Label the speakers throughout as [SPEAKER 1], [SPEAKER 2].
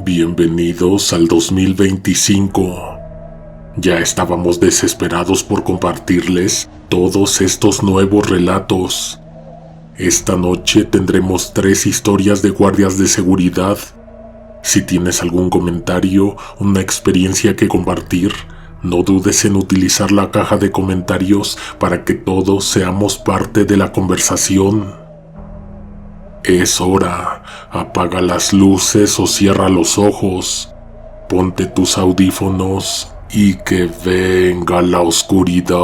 [SPEAKER 1] Bienvenidos al 2025. Ya estábamos desesperados por compartirles todos estos nuevos relatos. Esta noche tendremos 3 historias de guardias de seguridad. Si tienes algún comentario, una experiencia que compartir, no dudes en utilizar la caja de comentarios para que todos seamos parte de la conversación. Es hora, apaga las luces o cierra los ojos, ponte tus audífonos y que venga la oscuridad.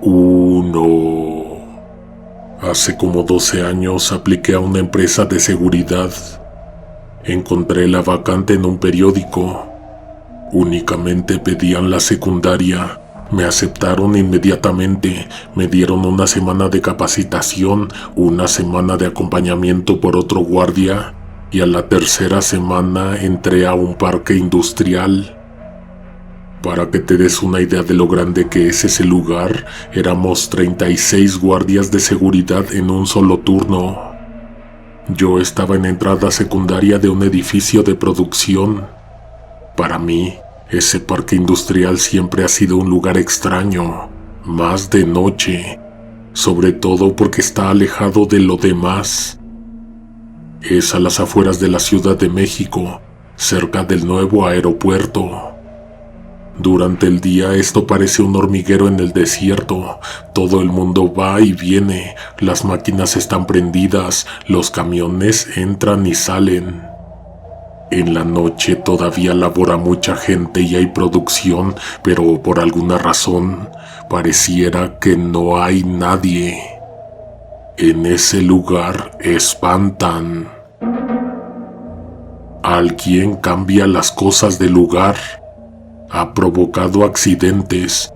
[SPEAKER 1] 1. Hace como 12 años apliqué a una empresa de seguridad. Encontré la vacante en un periódico. Únicamente pedían la secundaria. Me aceptaron inmediatamente, me dieron una semana de capacitación, una semana de acompañamiento por otro guardia, y a la tercera semana entré a un parque industrial. Para que te des una idea de lo grande que es ese lugar, éramos 36 guardias de seguridad en un solo turno. Yo estaba en entrada secundaria de un edificio de producción. Para mí, ese parque industrial siempre ha sido un lugar extraño, más de noche, sobre todo porque está alejado de lo demás. Es a las afueras de la Ciudad de México, cerca del nuevo aeropuerto. Durante el día esto parece un hormiguero en el desierto, todo el mundo va y viene, las máquinas están prendidas, los camiones entran y salen. En la noche todavía labora mucha gente y hay producción, pero por alguna razón pareciera que no hay nadie. En ese lugar espantan. Alguien cambia las cosas del lugar. Ha provocado accidentes.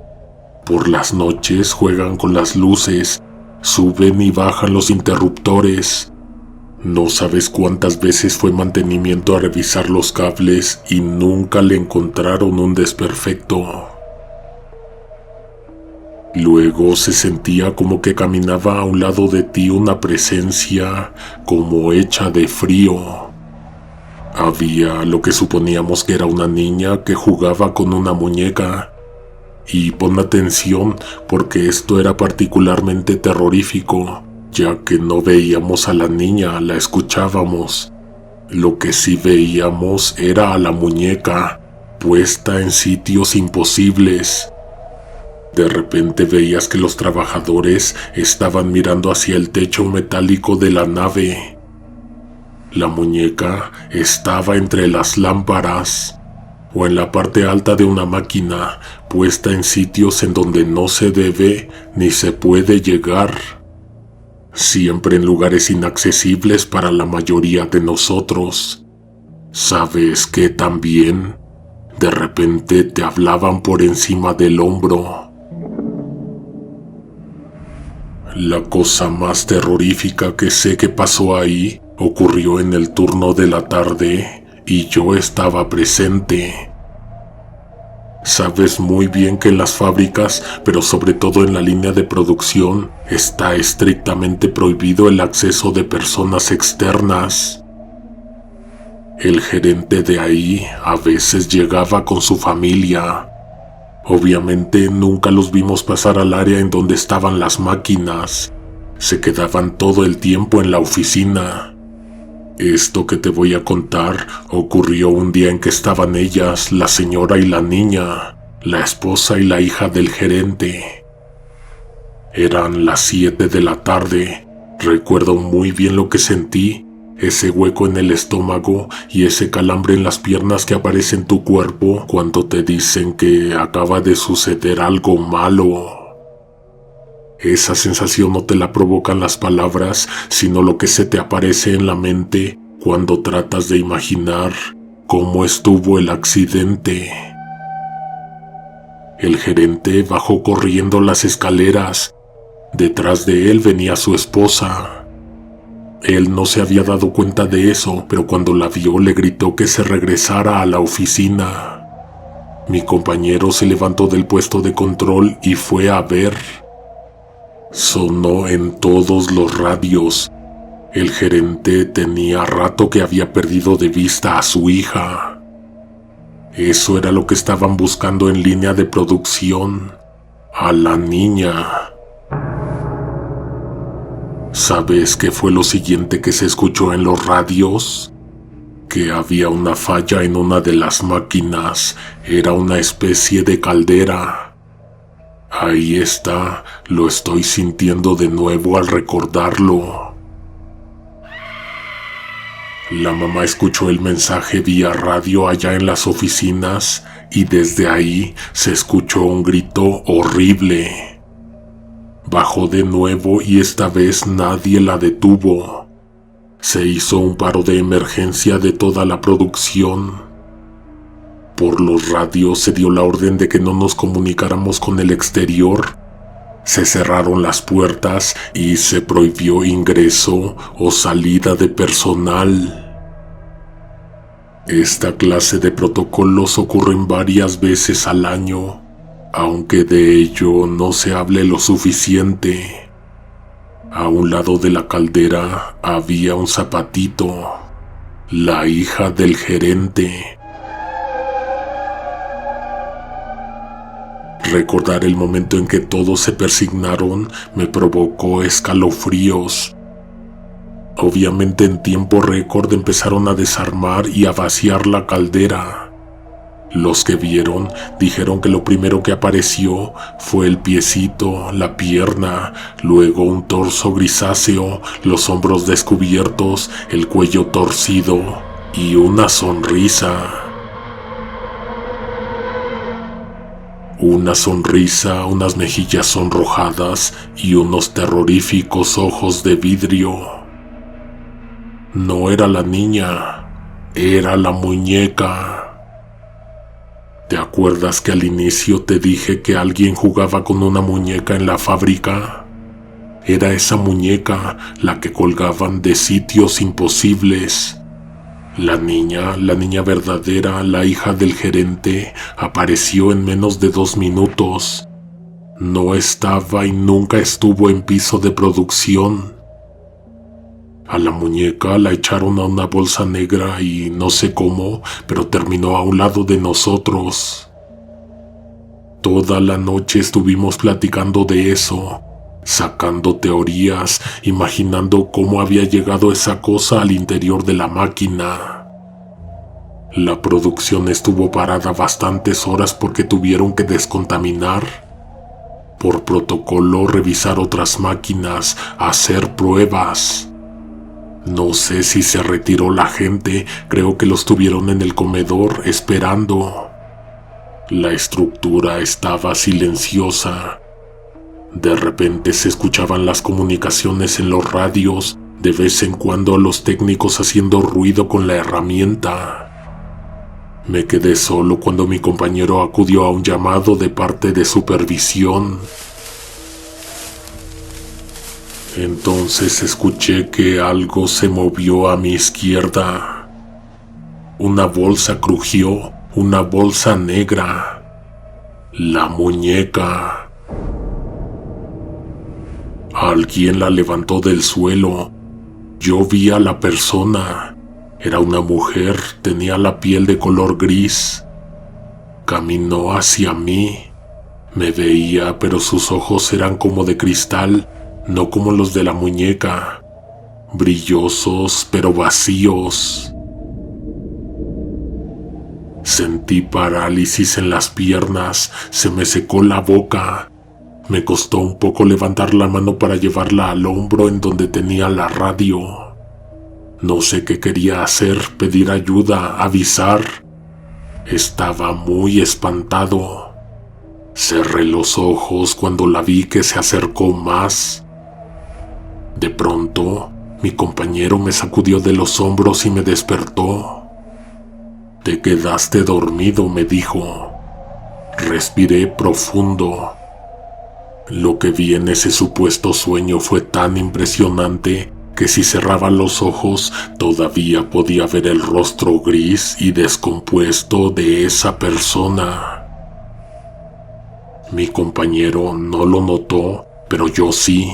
[SPEAKER 1] Por las noches juegan con las luces, suben y bajan los interruptores. No sabes cuántas veces fue mantenimiento a revisar los cables y nunca le encontraron un desperfecto. Luego se sentía como que caminaba a un lado de ti una presencia como hecha de frío. Había lo que suponíamos que era una niña que jugaba con una muñeca. Y pon atención porque esto era particularmente terrorífico, ya que no veíamos a la niña, la escuchábamos. Lo que sí veíamos era a la muñeca, puesta en sitios imposibles. De repente veías que los trabajadores estaban mirando hacia el techo metálico de la nave. La muñeca estaba entre las lámparas, o en la parte alta de una máquina, puesta en sitios en donde no se debe ni se puede llegar. Siempre en lugares inaccesibles para la mayoría de nosotros. ¿Sabes qué también? De repente te hablaban por encima del hombro. La cosa más terrorífica que sé que pasó ahí ocurrió en el turno de la tarde y yo estaba presente. Sabes muy bien que en las fábricas, pero sobre todo en la línea de producción, está estrictamente prohibido el acceso de personas externas. El gerente de ahí a veces llegaba con su familia. Obviamente nunca los vimos pasar al área en donde estaban las máquinas. Se quedaban todo el tiempo en la oficina. Esto que te voy a contar ocurrió un día en que estaban ellas, la señora y la niña, la esposa y la hija del gerente. Eran las 7 de la tarde. Recuerdo muy bien lo que sentí, ese hueco en el estómago y ese calambre en las piernas que aparece en tu cuerpo cuando te dicen que acaba de suceder algo malo. Esa sensación no te la provocan las palabras, sino lo que se te aparece en la mente cuando tratas de imaginar cómo estuvo el accidente. El gerente bajó corriendo las escaleras. Detrás de él venía su esposa. Él no se había dado cuenta de eso, pero cuando la vio le gritó que se regresara a la oficina. Mi compañero se levantó del puesto de control y fue a ver. Sonó en todos los radios. El gerente tenía rato que había perdido de vista a su hija. Eso era lo que estaban buscando en línea de producción, a la niña. ¿Sabes qué fue lo siguiente que se escuchó en los radios? Que había una falla en una de las máquinas. Era una especie de caldera. Ahí está, lo estoy sintiendo de nuevo al recordarlo. La mamá escuchó el mensaje vía radio allá en las oficinas y desde ahí se escuchó un grito horrible. Bajó de nuevo y esta vez nadie la detuvo. Se hizo un paro de emergencia de toda la producción. Por los radios se dio la orden de que no nos comunicáramos con el exterior. Se cerraron las puertas y se prohibió ingreso o salida de personal. Esta clase de protocolos ocurren varias veces al año, aunque de ello no se hable lo suficiente. A un lado de la caldera había un zapatito, la hija del gerente. Recordar el momento en que todos se persignaron me provocó escalofríos. Obviamente en tiempo récord empezaron a desarmar y a vaciar la caldera. Los que vieron dijeron que lo primero que apareció fue el piecito, la pierna, luego un torso grisáceo, los hombros descubiertos, el cuello torcido y una sonrisa. Una sonrisa, unas mejillas sonrojadas y unos terroríficos ojos de vidrio. No era la niña, era la muñeca. ¿Te acuerdas que al inicio te dije que alguien jugaba con una muñeca en la fábrica? Era esa muñeca la que colgaban de sitios imposibles. La niña verdadera, la hija del gerente, apareció en menos de 2 minutos. No estaba y nunca estuvo en piso de producción. A la muñeca la echaron a una bolsa negra y no sé cómo, pero terminó a un lado de nosotros. Toda la noche estuvimos platicando de eso, sacando teorías, imaginando cómo había llegado esa cosa al interior de la máquina. La producción estuvo parada bastantes horas porque tuvieron que descontaminar. Por protocolo, revisar otras máquinas, hacer pruebas. No sé si se retiró la gente, creo que los tuvieron en el comedor esperando. La estructura estaba silenciosa. De repente se escuchaban las comunicaciones en los radios, de vez en cuando los técnicos haciendo ruido con la herramienta. Me quedé solo cuando mi compañero acudió a un llamado de parte de supervisión. Entonces escuché que algo se movió a mi izquierda. Una bolsa crujió, una bolsa negra. La muñeca. Alguien la levantó del suelo. Yo vi a la persona. Era una mujer, tenía la piel de color gris. Caminó hacia mí. Me veía, pero sus ojos eran como de cristal. No como los de la muñeca, brillosos pero vacíos. Sentí parálisis en las piernas, se me secó la boca. Me costó un poco levantar la mano para llevarla al hombro en donde tenía la radio. No sé qué quería hacer, pedir ayuda, avisar. Estaba muy espantado. Cerré los ojos cuando la vi que se acercó más. De pronto, mi compañero me sacudió de los hombros y me despertó. «Te quedaste dormido», me dijo. Respiré profundo. Lo que vi en ese supuesto sueño fue tan impresionante que si cerraba los ojos todavía podía ver el rostro gris y descompuesto de esa persona. Mi compañero no lo notó, pero yo sí.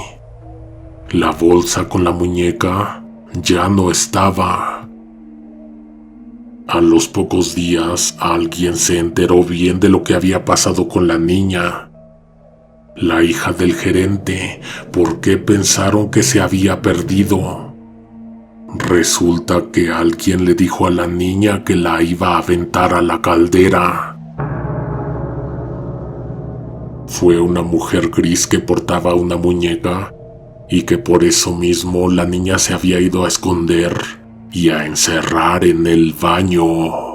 [SPEAKER 1] La bolsa con la muñeca ya no estaba. A los pocos días, alguien se enteró bien de lo que había pasado con la niña. La hija del gerente, ¿por qué pensaron que se había perdido? Resulta que alguien le dijo a la niña que la iba a aventar a la caldera. Fue una mujer gris que portaba una muñeca y que por eso mismo la niña se había ido a esconder y a encerrar en el baño.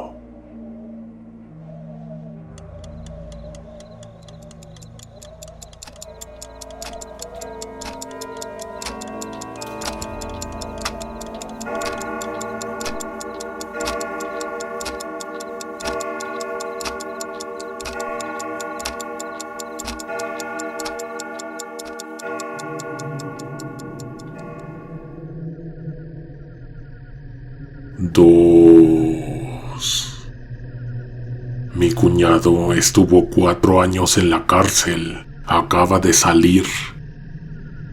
[SPEAKER 1] Mi cuñado estuvo 4 años en la cárcel. Acaba de salir.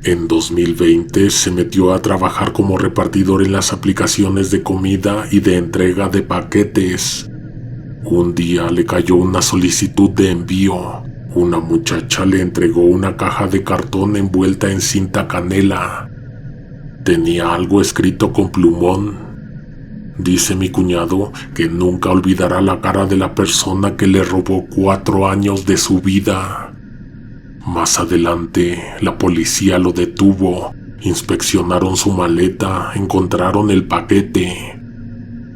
[SPEAKER 1] En 2020 se metió a trabajar como repartidor en las aplicaciones de comida y de entrega de paquetes. Un día le cayó una solicitud de envío. Una muchacha le entregó una caja de cartón envuelta en cinta canela. Tenía algo escrito con plumón. Dice mi cuñado que nunca olvidará la cara de la persona que le robó 4 años de su vida. Más adelante, la policía lo detuvo, inspeccionaron su maleta, encontraron el paquete.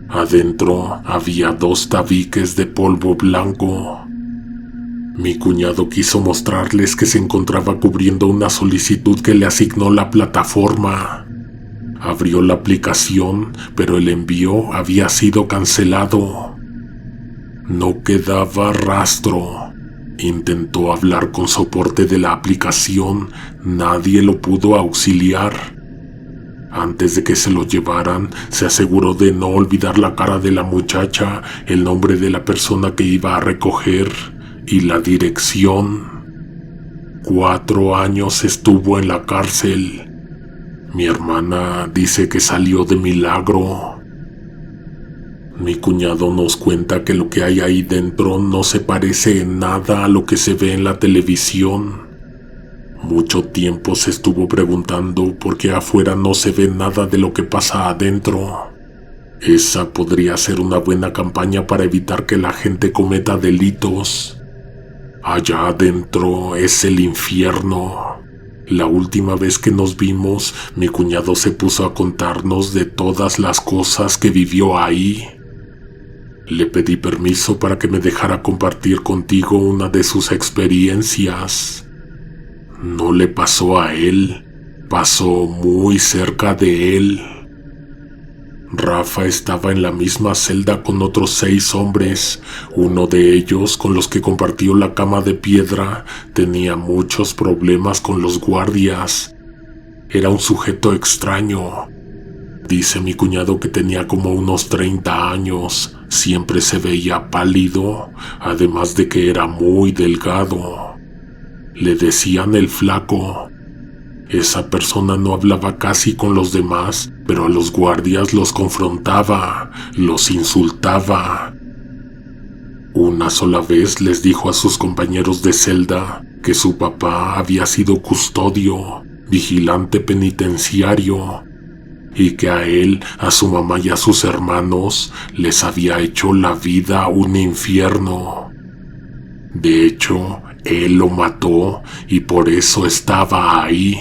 [SPEAKER 1] Adentro había 2 tabiques de polvo blanco. Mi cuñado quiso mostrarles que se encontraba cubriendo una solicitud que le asignó la plataforma. Abrió la aplicación, pero el envío había sido cancelado. No quedaba rastro. Intentó hablar con soporte de la aplicación, nadie lo pudo auxiliar. Antes de que se lo llevaran, se aseguró de no olvidar la cara de la muchacha, el nombre de la persona que iba a recoger y la dirección. 4 años estuvo en la cárcel. Mi hermana dice que salió de milagro. Mi cuñado nos cuenta que lo que hay ahí dentro no se parece en nada a lo que se ve en la televisión. Mucho tiempo se estuvo preguntando por qué afuera no se ve nada de lo que pasa adentro. Esa podría ser una buena campaña para evitar que la gente cometa delitos. Allá adentro es el infierno. La última vez que nos vimos, mi cuñado se puso a contarnos de todas las cosas que vivió ahí. Le pedí permiso para que me dejara compartir contigo una de sus experiencias. No le pasó a él, pasó muy cerca de él. Rafa estaba en la misma celda con otros 6 hombres. Uno de ellos, con los que compartió la cama de piedra, tenía muchos problemas con los guardias. Era un sujeto extraño. Dice mi cuñado que tenía como unos 30 años. Siempre se veía pálido, además de que era muy delgado. Le decían el flaco. Esa persona no hablaba casi con los demás, pero a los guardias los confrontaba, los insultaba. Una sola vez les dijo a sus compañeros de celda que su papá había sido custodio, vigilante penitenciario, y que a él, a su mamá y a sus hermanos les había hecho la vida un infierno. De hecho, él lo mató y por eso estaba ahí.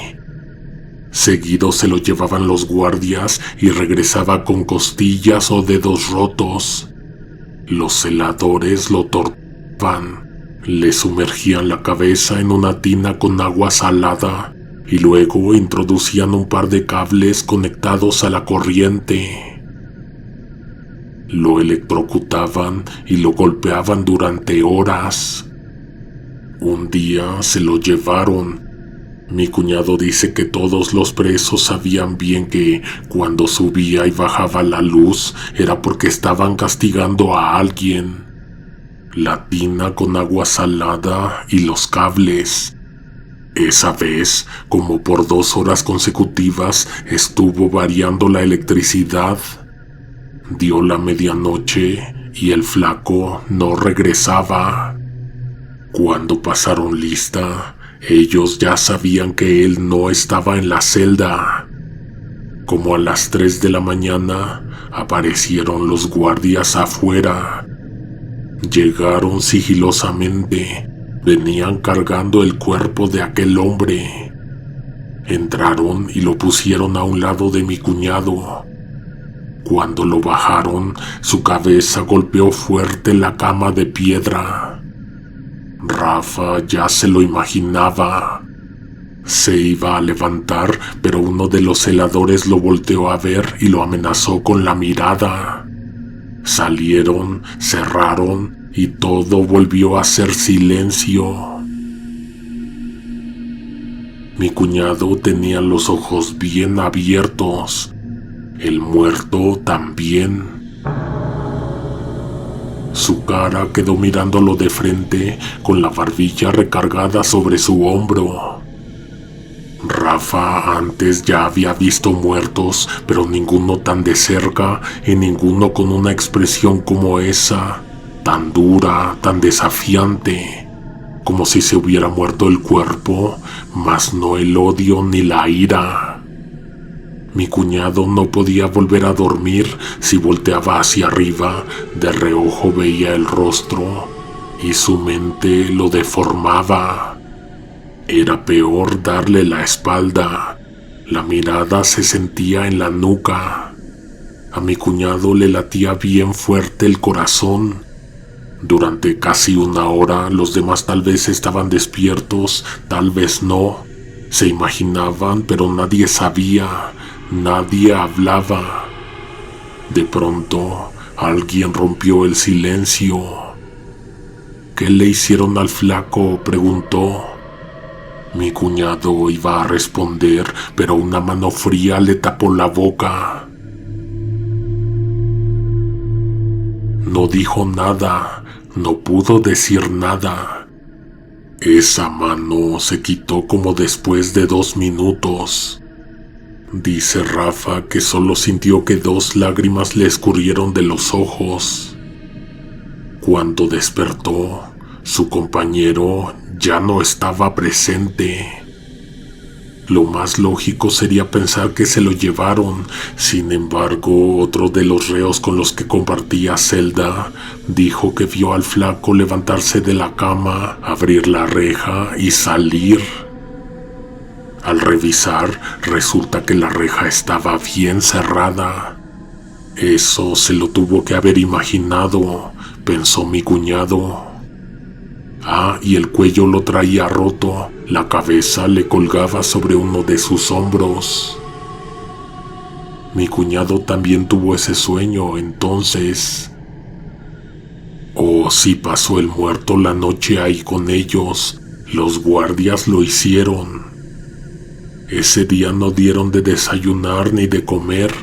[SPEAKER 1] Seguido se lo llevaban los guardias y regresaba con costillas o dedos rotos. Los celadores lo torturaban, le sumergían la cabeza en una tina con agua salada y luego introducían un par de cables conectados a la corriente. Lo electrocutaban y lo golpeaban durante horas. Un día se lo llevaron. Mi cuñado dice que todos los presos sabían bien que cuando subía y bajaba la luz era porque estaban castigando a alguien. La tina con agua salada y los cables. Esa vez, como por 2 horas consecutivas, estuvo variando la electricidad. Dio la medianoche y el flaco no regresaba. Cuando pasaron lista, ellos ya sabían que él no estaba en la celda. Como a las 3 de la mañana, aparecieron los guardias afuera. Llegaron sigilosamente. Venían cargando el cuerpo de aquel hombre. Entraron y lo pusieron a un lado de mi cuñado. Cuando lo bajaron, su cabeza golpeó fuerte la cama de piedra. Rafa ya se lo imaginaba. Se iba a levantar, pero uno de los celadores lo volteó a ver y lo amenazó con la mirada. Salieron, cerraron y todo volvió a ser silencio. Mi cuñado tenía los ojos bien abiertos. El muerto también. Su cara quedó mirándolo de frente, con la barbilla recargada sobre su hombro. Rafa antes ya había visto muertos, pero ninguno tan de cerca y ninguno con una expresión como esa, tan dura, tan desafiante, como si se hubiera muerto el cuerpo, mas no el odio ni la ira. Mi cuñado no podía volver a dormir. Si volteaba hacia arriba, de reojo veía el rostro y su mente lo deformaba. Era peor darle la espalda. La mirada se sentía en la nuca. A mi cuñado le latía bien fuerte el corazón. Durante casi 1 hora los demás tal vez estaban despiertos, tal vez no. Se imaginaban, pero nadie sabía. Nadie hablaba. De pronto, alguien rompió el silencio. ¿Qué le hicieron al flaco?, preguntó. Mi cuñado iba a responder, pero una mano fría le tapó la boca. No dijo nada, no pudo decir nada. Esa mano se quitó como después de 2 minutos. Dice Rafa que solo sintió que 2 lágrimas le escurrieron de los ojos. Cuando despertó, su compañero ya no estaba presente. Lo más lógico sería pensar que se lo llevaron. Sin embargo, otro de los reos con los que compartía celda dijo que vio al flaco levantarse de la cama, abrir la reja y salir. Al revisar, resulta que la reja estaba bien cerrada. Eso se lo tuvo que haber imaginado, pensó mi cuñado. Ah, y el cuello lo traía roto, la cabeza le colgaba sobre uno de sus hombros. Mi cuñado también tuvo ese sueño, entonces. Oh, sí pasó el muerto la noche ahí con ellos. Los guardias lo hicieron. Ese día no dieron de desayunar ni de comer.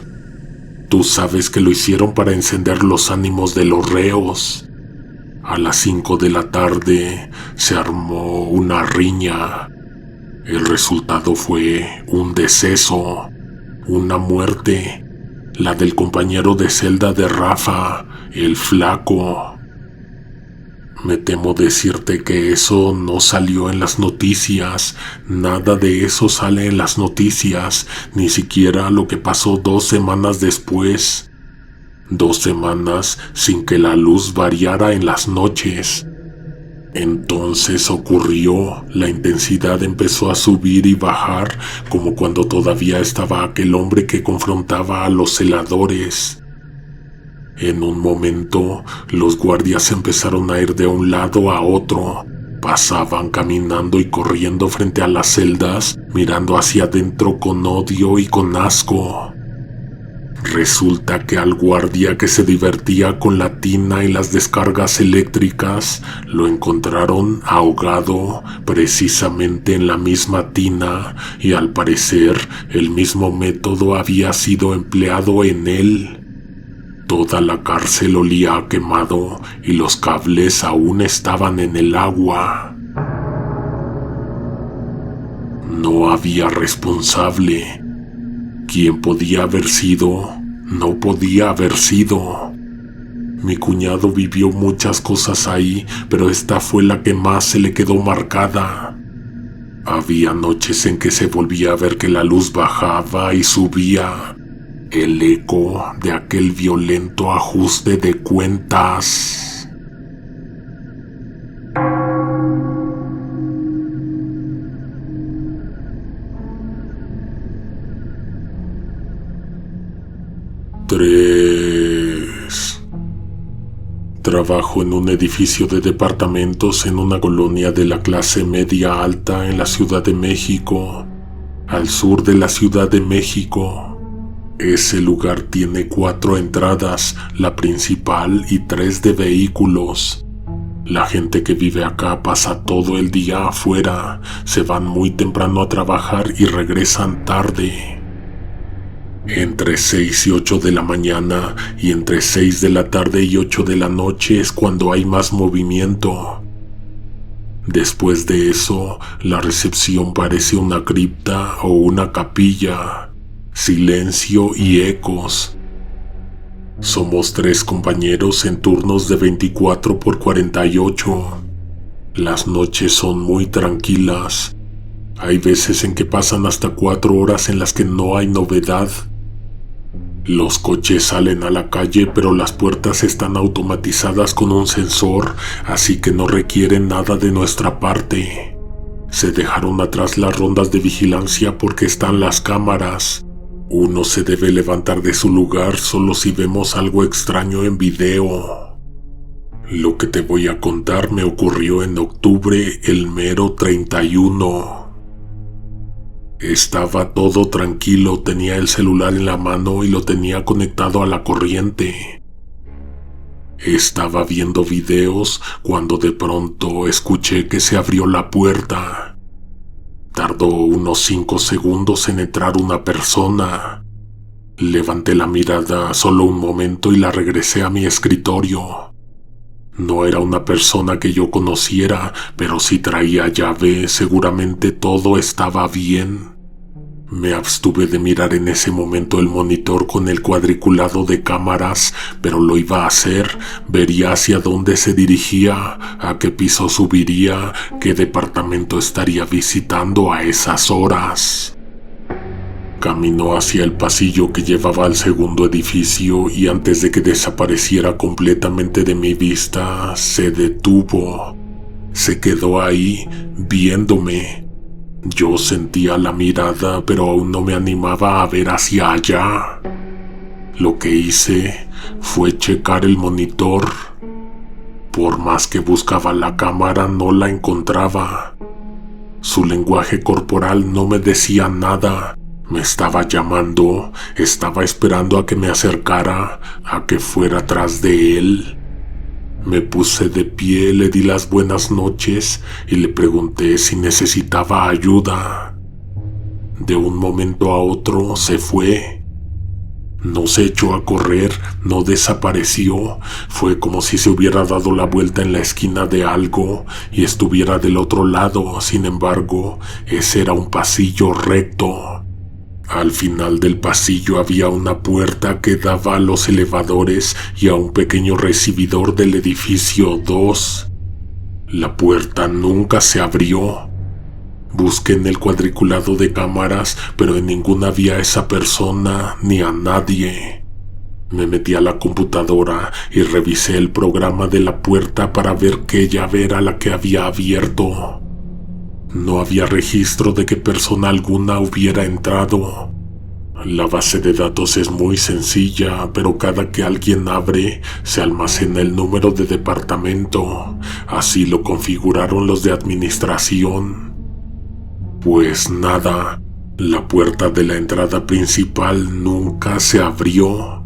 [SPEAKER 1] Tú sabes que lo hicieron para encender los ánimos de los reos. A las 5 de la tarde se armó una riña. El resultado fue un deceso, una muerte, la del compañero de celda de Rafa, el flaco. Me temo decirte que eso no salió en las noticias. Nada de eso sale en las noticias, ni siquiera lo que pasó 2 semanas después. 2 semanas sin que la luz variara en las noches. Entonces ocurrió, la intensidad empezó a subir y bajar, como cuando todavía estaba aquel hombre que confrontaba a los celadores. En un momento, los guardias empezaron a ir de un lado a otro. Pasaban caminando y corriendo frente a las celdas, mirando hacia adentro con odio y con asco. Resulta que al guardia que se divertía con la tina y las descargas eléctricas, lo encontraron ahogado precisamente en la misma tina, y al parecer el mismo método había sido empleado en él. Toda la cárcel olía a quemado y los cables aún estaban en el agua. No había responsable. ¿Quién podía haber sido? No podía haber sido. Mi cuñado vivió muchas cosas ahí, pero esta fue la que más se le quedó marcada. Había noches en que se volvía a ver que la luz bajaba y subía. El eco de aquel violento ajuste de cuentas. Trabajo en un edificio de departamentos en una colonia de la clase media alta en la Ciudad de México, al sur de la Ciudad de México. Ese lugar tiene 4 entradas, la principal y 3 de vehículos. La gente que vive acá pasa todo el día afuera, se van muy temprano a trabajar y regresan tarde. Entre 6 y 8 de la mañana y entre 6 de la tarde y 8 de la noche es cuando hay más movimiento. Después de eso, la recepción parece una cripta o una capilla. Silencio y ecos. Somos 3 compañeros en turnos de 24 por 48. Las noches son muy tranquilas. Hay veces en que pasan hasta 4 horas en las que no hay novedad. Los coches salen a la calle, pero las puertas están automatizadas con un sensor, así que no requieren nada de nuestra parte. Se dejaron atrás las rondas de vigilancia porque están las cámaras. Uno se debe levantar de su lugar solo si vemos algo extraño en video. Lo que te voy a contar me ocurrió en octubre, el mero 31. Estaba todo tranquilo, tenía el celular en la mano y lo tenía conectado a la corriente. Estaba viendo videos cuando de pronto escuché que se abrió la puerta. Tardó unos 5 segundos en entrar una persona. Levanté la mirada solo un momento y la regresé a mi escritorio. No era una persona que yo conociera, pero si traía llave, seguramente todo estaba bien. Me abstuve de mirar en ese momento el monitor con el cuadriculado de cámaras, pero lo iba a hacer. Vería hacia dónde se dirigía, a qué piso subiría, qué departamento estaría visitando a esas horas. Caminó hacia el pasillo que llevaba al segundo edificio y antes de que desapareciera completamente de mi vista, se detuvo. Se quedó ahí, viéndome. Yo sentía la mirada, pero aún no me animaba a ver hacia allá. Lo que hice fue checar el monitor. Por más que buscaba la cámara, no la encontraba. Su lenguaje corporal no me decía nada. Me estaba llamando, estaba esperando a que me acercara, a que fuera tras de él. Me puse de pie, le di las buenas noches y le pregunté si necesitaba ayuda. De un momento a otro se fue. No se echó a correr, no desapareció. Fue como si se hubiera dado la vuelta en la esquina de algo y estuviera del otro lado. Sin embargo, ese era un pasillo recto. Al final del pasillo había una puerta que daba a los elevadores y a un pequeño recibidor del edificio 2. La puerta nunca se abrió. Busqué en el cuadriculado de cámaras, pero en ninguna había esa persona ni a nadie. Me metí a la computadora y revisé el programa de la puerta para ver qué llave era la que había abierto. No había registro de que persona alguna hubiera entrado. La base de datos es muy sencilla, pero cada que alguien abre, se almacena el número de departamento. Así lo configuraron los de administración. Pues nada, la puerta de la entrada principal nunca se abrió.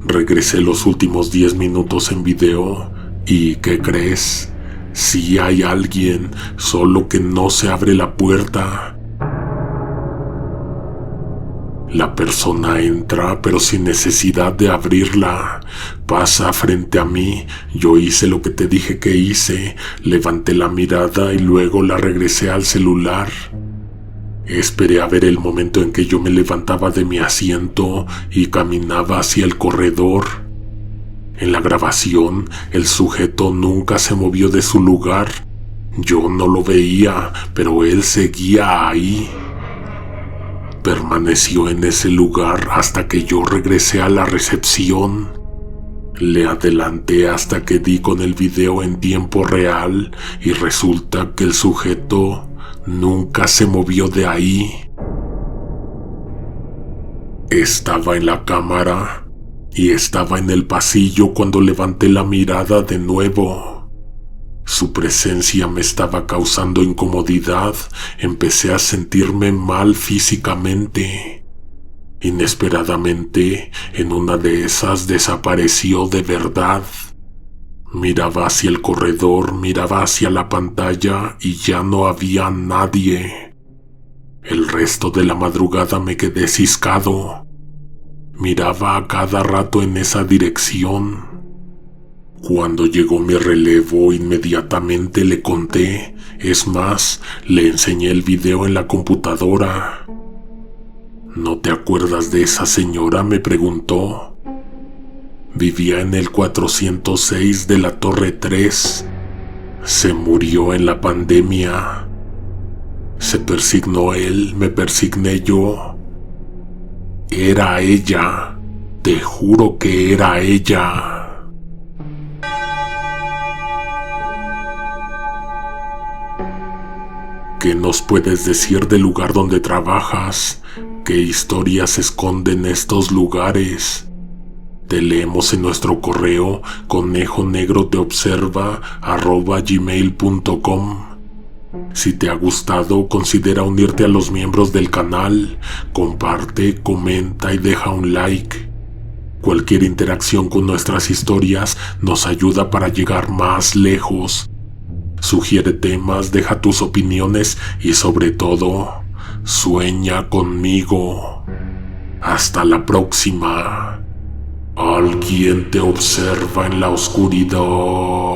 [SPEAKER 1] Regresé los últimos 10 minutos en video y ¿qué crees? Sí hay alguien, solo que no se abre la puerta. La persona entra, pero sin necesidad de abrirla. Pasa frente a mí. Yo hice lo que te dije que hice. Levanté la mirada y luego la regresé al celular. Esperé a ver el momento en que yo me levantaba de mi asiento y caminaba hacia el corredor. En la grabación, el sujeto nunca se movió de su lugar. Yo no lo veía, pero él seguía ahí. Permaneció en ese lugar hasta que yo regresé a la recepción. Le adelanté hasta que di con el video en tiempo real y resulta que el sujeto nunca se movió de ahí. Estaba en la cámara y estaba en el pasillo cuando levanté la mirada de nuevo. Su presencia me estaba causando incomodidad. Empecé a sentirme mal físicamente. Inesperadamente, en una de esas desapareció de verdad. Miraba hacia el corredor, miraba hacia la pantalla y ya no había nadie. El resto de la madrugada me quedé ciscado. Miraba a cada rato en esa dirección. Cuando llegó mi relevo, inmediatamente le conté. Es más, le enseñé el video en la computadora. ¿No te acuerdas de esa señora?, me preguntó. Vivía en el 406 de la Torre 3. Se murió en la pandemia. Se persignó él, me persigné yo. Era ella. Te juro que era ella. ¿Qué nos puedes decir del lugar donde trabajas? ¿Qué historias se esconden en estos lugares? Te leemos en nuestro correo conejonegroteobserva@gmail.com. Si te ha gustado, considera unirte a los miembros del canal. Comparte, comenta y deja un like. Cualquier interacción con nuestras historias nos ayuda para llegar más lejos. Sugiere temas, deja tus opiniones y sobre todo, sueña conmigo. Hasta la próxima. Alguien te observa en la oscuridad.